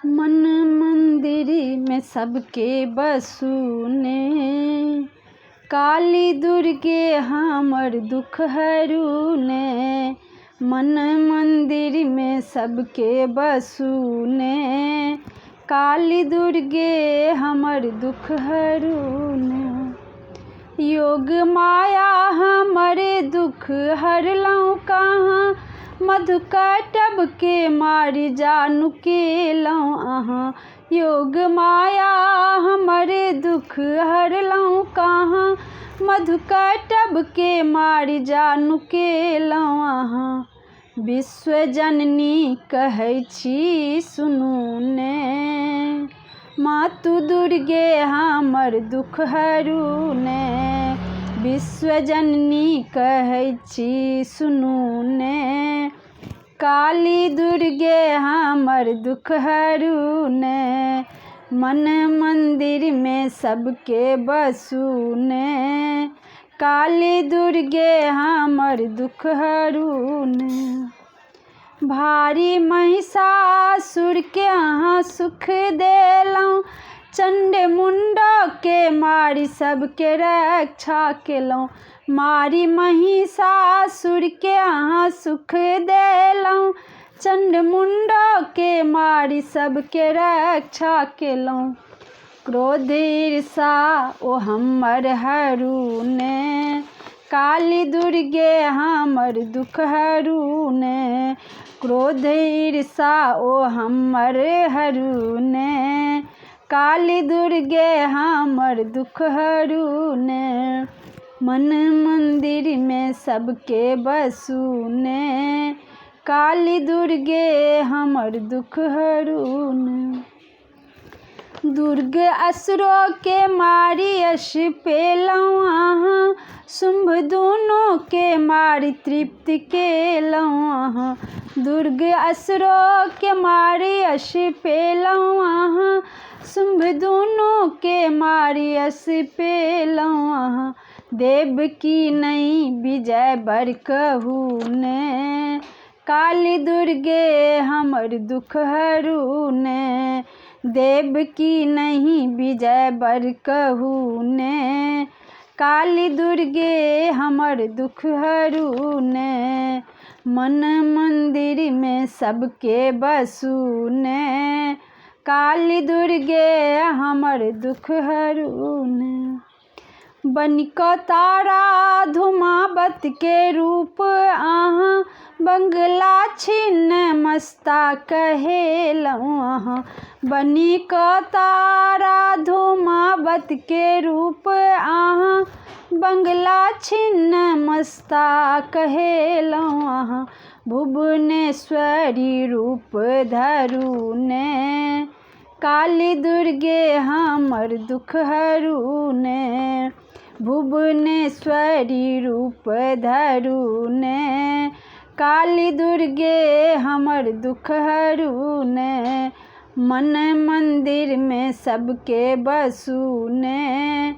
मन मंदिर में सबके बसूने, काली दुर्गे हमर दुख हरूले। मन मंदिर में सबके बसूने, काली दुर्गे हमर दुख हरूले। योग माया हमरे दुख हरलौं कहाँ, मधुकटब के मारी जानू केलौं अहाँ। योग माया हमरे दुख हरलौं कहाँ, मधुकटब के मारी जानू केलौं अहाँ। विश्व जननी कहै छी सुनू ने, मातु दुर्गे हमर दुख हरू ने। विश्व जननी कहै छी सुनू ने, काली दुर्गे हमर दुख हरू ने। मन मंदिर में सबके बसूने, काली दुर्गे हमर दुख हरू ने। भारी महिषासुर के अहाँ सुख देलौं, चंड मुंडो के मारी सबके रक्षा केलौं। मारी महिषासुर के अहाँ सुख देलौं, चंड मुंडो के मारी सबके रक्षा केलौं। क्रोध ईर्षा ओ हमर हरू ने, काली दुर्गे हमर दुख हरू ने। क्रोध ईर्षा ओ हमर हरू ने, काली दुर्गे हमर दुख हरू ने। मन मंदिर में सबके बसूने, काली दुर्गे हमर दुख हरू ने। दुर्ग असुरों के मारी यश पेलौं अहाँ, शुंभ दोनों के मारी तृप्ति केलौं अहाँ। दुर्ग असुरों के मारी यश पेलौं अहाँ, शुंभ दोनों के मारी यश पेलौं अहाँ। देव की नहीं विजय बर कहू ने, काली दुर्गे हमर दुख हरू ने। देव की नहीं विजय बर कहू ने, काली दुर्गे हमर दुख हरू ने। मन मंदिर में सबके बसूने, काली दुर्गे हमर दुख हरू ने। बनिको तारा धूमावत के रूप अहाँ, बंगला छिन्न मस्ता कहेलौं अहाँ। बनिको तारा धूमावत के रूप अहाँ, बंगला छिन्न मस्ता कहेलौं अहाँ। भुवनेश्वरी रूप धरू ने, काली दुर्गे हमर दुख हरू ने। भुवनेश्वरी रूप धरू ने, काली दुर्गे हमर दुख हरू ने। मन मंदिर में सबके बसूने,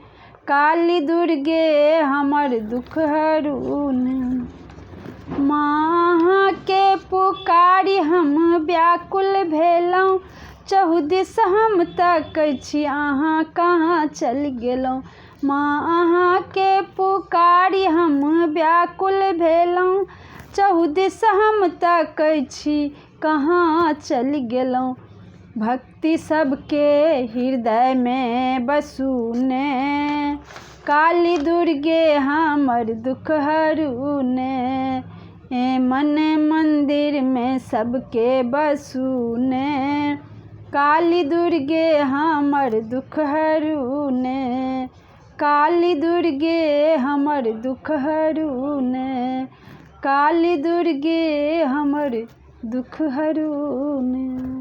काली दुर्गे हमर दुख हरू ने। माँ के पुकारी हम व्याकुल भेलौं, चहुदिस हम तकै छी अहाँ कहाँ चल गेलौं। माँ के पुकारी हम व्याकुल भेलौं, चहुदिस हम तकै छी कहाँ चल गेलौं। भक्ति सबके हृदय में बसूने, काली दुर्गे हमर दुख हरू ने। मन मंदिर में सबके बसूने, काली दुर्गे हमर दुख हरू ने। काली दुर्गे हमर दुख हरू ने, काली दुर्गे हमर दुख हरू ने।